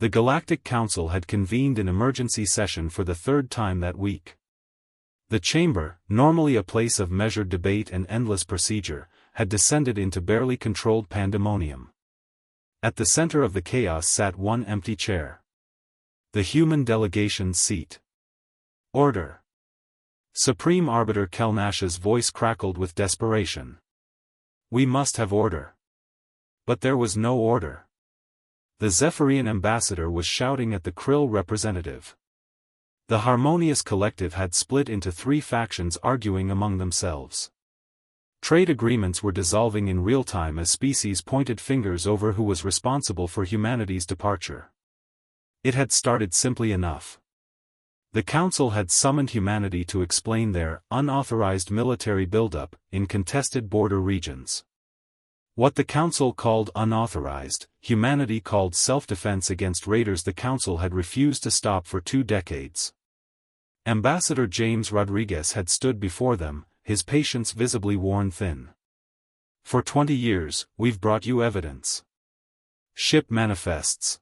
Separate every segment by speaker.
Speaker 1: The Galactic Council had convened an emergency session for the third time that week. The chamber, normally a place of measured debate and endless procedure, had descended into barely controlled pandemonium. At the center of the chaos sat one empty chair. The human delegation's seat. Order. Supreme Arbiter Kelnash's voice crackled with desperation. We must have order. But there was no order. The Zephyrian ambassador was shouting at the Krill representative. The Harmonious Collective had split into three factions arguing among themselves. Trade agreements were dissolving in real time as species pointed fingers over who was responsible for humanity's departure. It had started simply enough. The Council had summoned humanity to explain their unauthorized military buildup in contested border regions. What the Council called unauthorized, humanity called self-defense against raiders the Council had refused to stop for 2 decades. Ambassador James Rodriguez had stood before them, his patience visibly worn thin. For 20 years, we've brought you evidence. Ship manifests.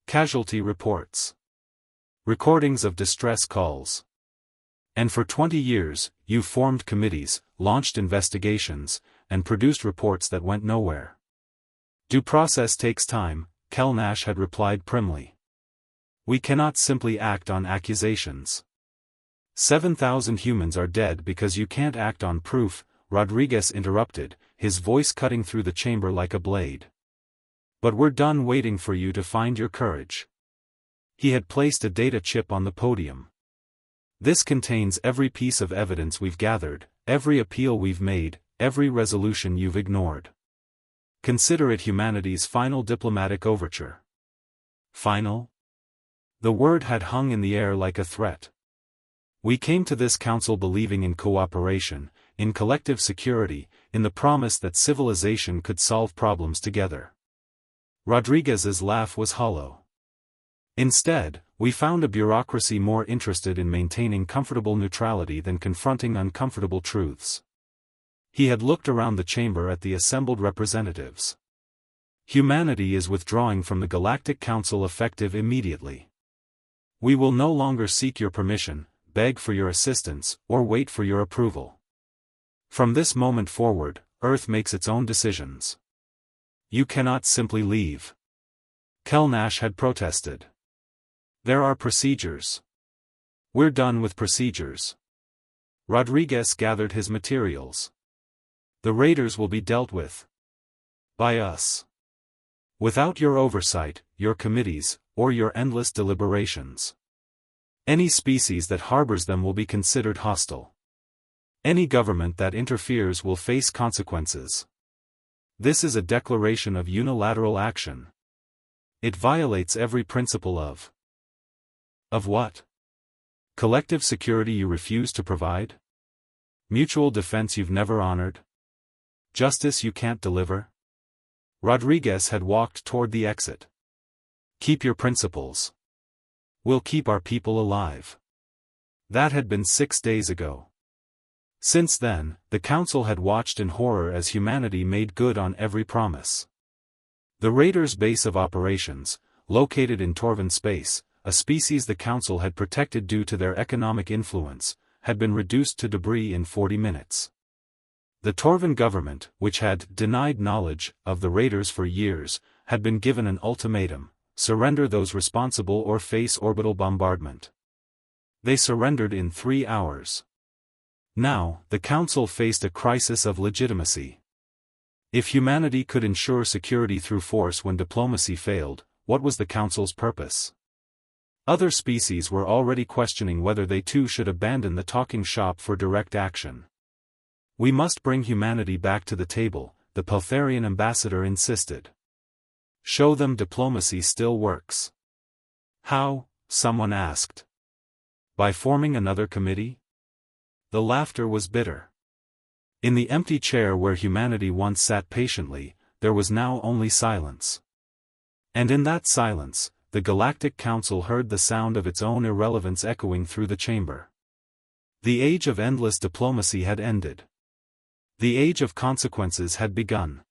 Speaker 1: Casualty reports. Recordings of distress calls. And for 20 years, you've formed committees, launched investigations, and produced reports that went nowhere. Due process takes time, Kelnash had replied primly. We cannot simply act on accusations. 7,000 humans are dead because you can't act on proof, Rodriguez interrupted, his voice cutting through the chamber like a blade. But we're done waiting for you to find your courage. He had placed a data chip on the podium. This contains every piece of evidence we've gathered, every appeal we've made, every resolution you've ignored. Consider it humanity's final diplomatic overture. Final? The word had hung in the air like a threat. We came to this council believing in cooperation, in collective security, in the promise that civilization could solve problems together. Rodriguez's laugh was hollow. Instead, we found a bureaucracy more interested in maintaining comfortable neutrality than confronting uncomfortable truths. He had looked around the chamber at the assembled representatives. Humanity is withdrawing from the Galactic Council effective immediately. We will no longer seek your permission, beg for your assistance, or wait for your approval. From this moment forward, Earth makes its own decisions. You cannot simply leave. Kelnash had protested. There are procedures. We're done with procedures. Rodriguez gathered his materials. The raiders will be dealt with. By us. Without your oversight, your committees, or your endless deliberations. Any species that harbors them will be considered hostile. Any government that interferes will face consequences. This is a declaration of unilateral action. It violates every principle of what? Collective security you refuse to provide? Mutual defense you've never honored? Justice you can't deliver? Rodriguez had walked toward the exit. Keep your principles. We'll keep our people alive. That had been 6 days ago. Since then, the Council had watched in horror as humanity made good on every promise. The Raiders' base of operations, located in Torvan space, a species the Council had protected due to their economic influence, had been reduced to debris in 40 minutes. The Torvan government, which had denied knowledge of the raiders for years, had been given an ultimatum: surrender those responsible or face orbital bombardment. They surrendered in 3 hours. Now, the Council faced a crisis of legitimacy. If humanity could ensure security through force when diplomacy failed, what was the Council's purpose? Other species were already questioning whether they too should abandon the talking shop for direct action. We must bring humanity back to the table, the Peltharian ambassador insisted. Show them diplomacy still works. How? Someone asked. By forming another committee? The laughter was bitter. In the empty chair where humanity once sat patiently, there was now only silence. And in that silence, the Galactic Council heard the sound of its own irrelevance echoing through the chamber. The age of endless diplomacy had ended. The age of consequences had begun.